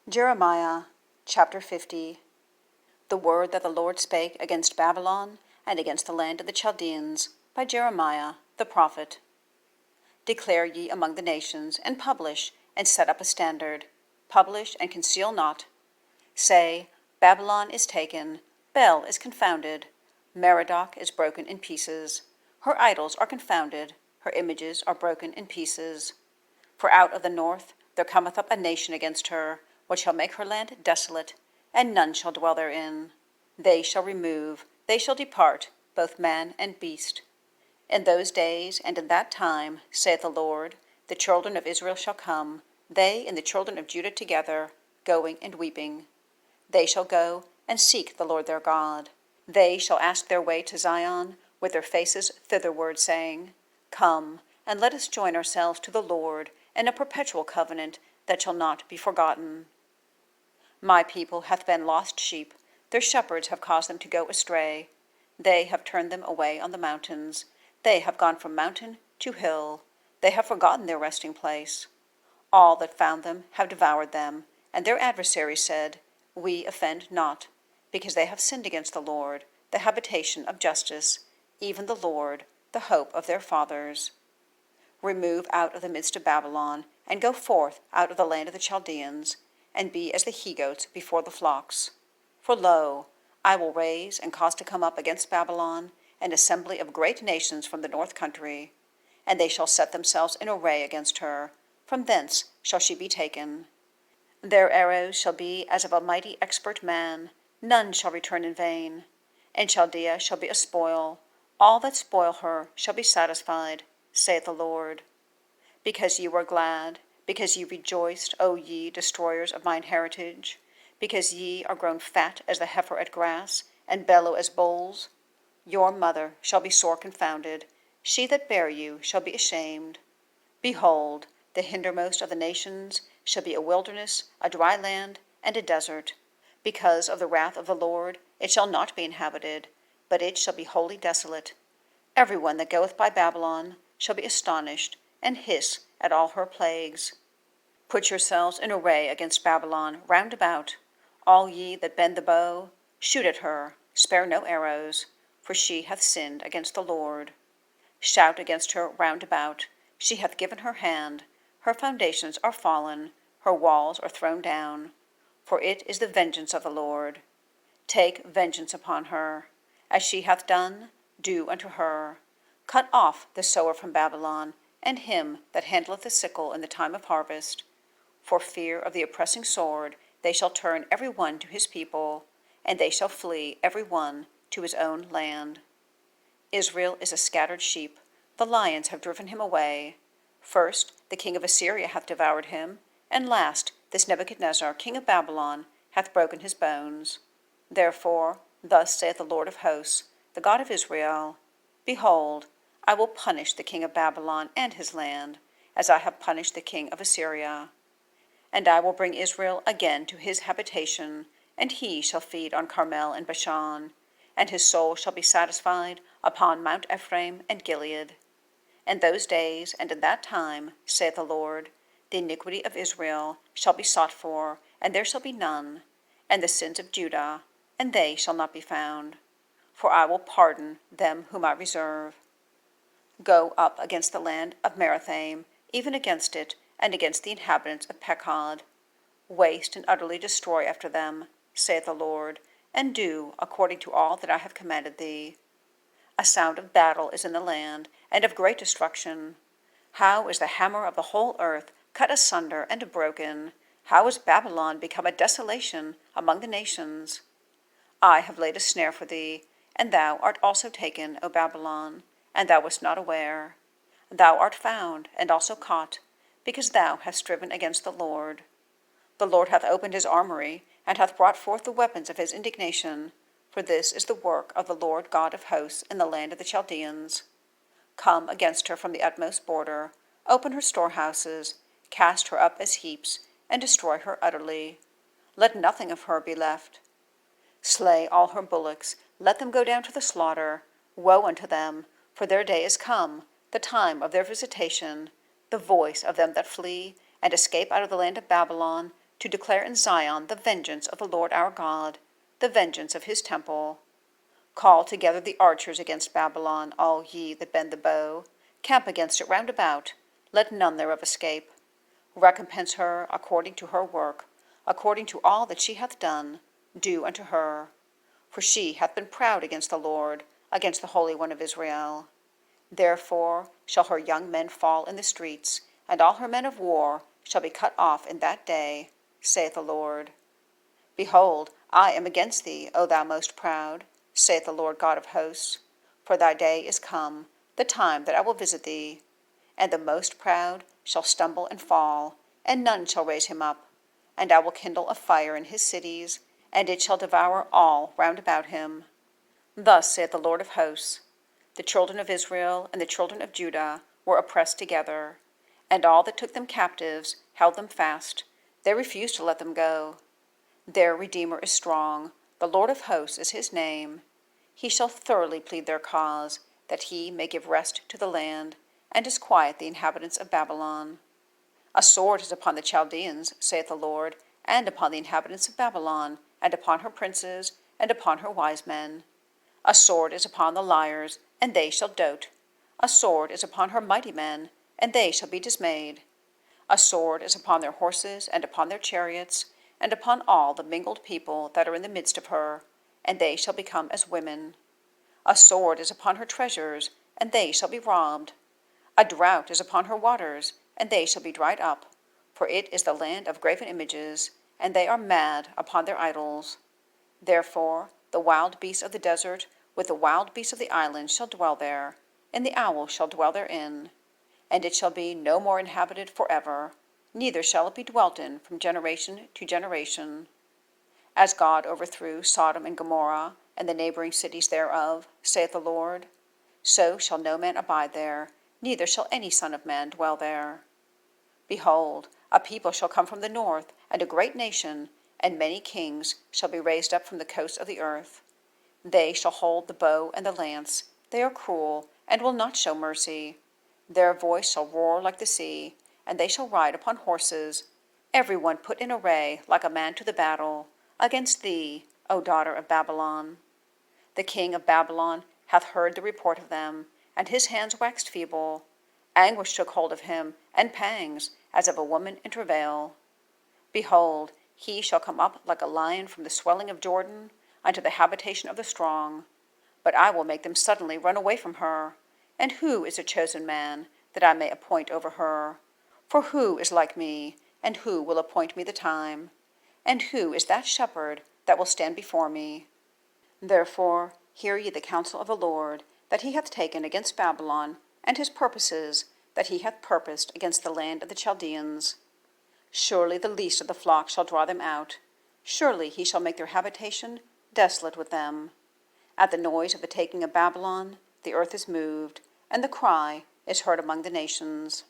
Jeremiah chapter 50. The word that the Lord spake against Babylon and against the land of the Chaldeans by Jeremiah the prophet. Declare ye among the nations, and publish, and set up a standard. Publish, and conceal not. Say, Babylon is taken, Bel is confounded, Merodach is broken in pieces. Her idols are confounded, her images are broken in pieces. For out of the north there cometh up a nation against her, which shall make her land desolate, and none shall dwell therein. They shall remove, they shall depart, both man and beast. In those days and in that time, saith the Lord, the children of Israel shall come, they and the children of Judah together, going and weeping. They shall go and seek the Lord their God. They shall ask their way to Zion, with their faces thitherward, saying, Come, and let us join ourselves to the Lord in a perpetual covenant that shall not be forgotten. My people hath been lost sheep, their shepherds have caused them to go astray. They have turned them away on the mountains. They have gone from mountain to hill. They have forgotten their resting place. All that found them have devoured them, and their adversaries said, We offend not, because they have sinned against the Lord, the habitation of justice, even the Lord, the hope of their fathers. Remove out of the midst of Babylon, and go forth out of the land of the Chaldeans, and be as the he-goats before the flocks. For lo, I will raise and cause to come up against Babylon an assembly of great nations from the north country, and they shall set themselves in array against her. From thence shall she be taken. Their arrows shall be as of a mighty expert man, none shall return in vain. And Chaldea shall be a spoil, all that spoil her shall be satisfied, saith the Lord. Because ye were glad, because ye rejoiced, O ye destroyers of mine heritage, because ye are grown fat as the heifer at grass, and bellow as bulls, your mother shall be sore confounded, she that bare you shall be ashamed. Behold, the hindermost of the nations shall be a wilderness, a dry land, and a desert. Because of the wrath of the Lord it shall not be inhabited, but it shall be wholly desolate. Every one that goeth by Babylon shall be astonished, and hiss at all her plagues. Put yourselves in array against Babylon round about. All ye that bend the bow, shoot at her, spare no arrows, for she hath sinned against the Lord. Shout against her round about, she hath given her hand, her foundations are fallen, her walls are thrown down. For it is the vengeance of the Lord. Take vengeance upon her. As she hath done, do unto her. Cut off the sower from Babylon, and him that handleth the sickle in the time of harvest. For fear of the oppressing sword, they shall turn every one to his people, and they shall flee every one to his own land. Israel is a scattered sheep, the lions have driven him away. First, the king of Assyria hath devoured him, and last, this Nebuchadnezzar, king of Babylon, hath broken his bones. Therefore, thus saith the Lord of hosts, the God of Israel, Behold, I will punish the king of Babylon and his land, as I have punished the king of Assyria. And I will bring Israel again to his habitation, and he shall feed on Carmel and Bashan, and his soul shall be satisfied upon Mount Ephraim and Gilead. In those days and in that time, saith the Lord, the iniquity of Israel shall be sought for, and there shall be none, and the sins of Judah, and they shall not be found. For I will pardon them whom I reserve. Go up against the land of Merathaim, even against it, and against the inhabitants of Pekod. Waste and utterly destroy after them, saith the Lord, and do according to all that I have commanded thee. A sound of battle is in the land, and of great destruction. How is the hammer of the whole earth cut asunder and broken? How is Babylon become a desolation among the nations? I have laid a snare for thee, and thou art also taken, O Babylon, and thou wast not aware. Thou art found, and also caught, because thou hast striven against the Lord. The Lord hath opened his armory, and hath brought forth the weapons of his indignation, for this is the work of the Lord God of hosts in the land of the Chaldeans. Come against her from the utmost border, open her storehouses, cast her up as heaps, and destroy her utterly. Let nothing of her be left. Slay all her bullocks, let them go down to the slaughter. Woe unto them, for their day is come, the time of their visitation, the voice of them that flee, and escape out of the land of Babylon, to declare in Zion the vengeance of the Lord our God, the vengeance of his temple. Call together the archers against Babylon, all ye that bend the bow. Camp against it round about, let none thereof escape. Recompense her according to her work, according to all that she hath done, do unto her. For she hath been proud against the Lord, against the Holy One of Israel. Therefore shall her young men fall in the streets, and all her men of war shall be cut off in that day, saith the Lord. Behold, I am against thee, O thou most proud, saith the Lord God of hosts. For thy day is come, the time that I will visit thee. And the most proud shall stumble and fall, and none shall raise him up. And I will kindle a fire in his cities, and it shall devour all round about him. Thus saith the Lord of hosts, the children of Israel and the children of Judah were oppressed together, and all that took them captives held them fast. They refused to let them go. Their Redeemer is strong, the Lord of hosts is his name. He shall thoroughly plead their cause, that he may give rest to the land, and disquiet the inhabitants of Babylon. A sword is upon the Chaldeans, saith the Lord, and upon the inhabitants of Babylon, and upon her princes, and upon her wise men. A sword is upon the liars, and they shall dote. A sword is upon her mighty men, and they shall be dismayed. A sword is upon their horses, and upon their chariots, and upon all the mingled people that are in the midst of her, and they shall become as women. A sword is upon her treasures, and they shall be robbed. A drought is upon her waters, and they shall be dried up, for it is the land of graven images, and they are mad upon their idols. Therefore the wild beasts of the desert with the wild beasts of the islands shall dwell there, and the owl shall dwell therein. And it shall be no more inhabited forever, neither shall it be dwelt in from generation to generation. As God overthrew Sodom and Gomorrah, and the neighboring cities thereof, saith the Lord, so shall no man abide there, neither shall any son of man dwell there. Behold, a people shall come from the north, and a great nation, and many kings shall be raised up from the coasts of the earth. They shall hold the bow and the lance. They are cruel, and will not show mercy. Their voice shall roar like the sea, and they shall ride upon horses, every one put in array like a man to the battle, against thee, O daughter of Babylon. The king of Babylon hath heard the report of them, and his hands waxed feeble. Anguish took hold of him, and pangs, as of a woman in travail. Behold, he shall come up like a lion from the swelling of Jordan, unto the habitation of the strong. But I will make them suddenly run away from her. And who is a chosen man, that I may appoint over her? For who is like me, and who will appoint me the time? And who is that shepherd that will stand before me? Therefore hear ye the counsel of the Lord, that he hath taken against Babylon, and his purposes, that he hath purposed against the land of the Chaldeans. Surely the least of the flock shall draw them out. Surely he shall make their habitation desolate with them. At the noise of the taking of Babylon, the earth is moved, and the cry is heard among the nations.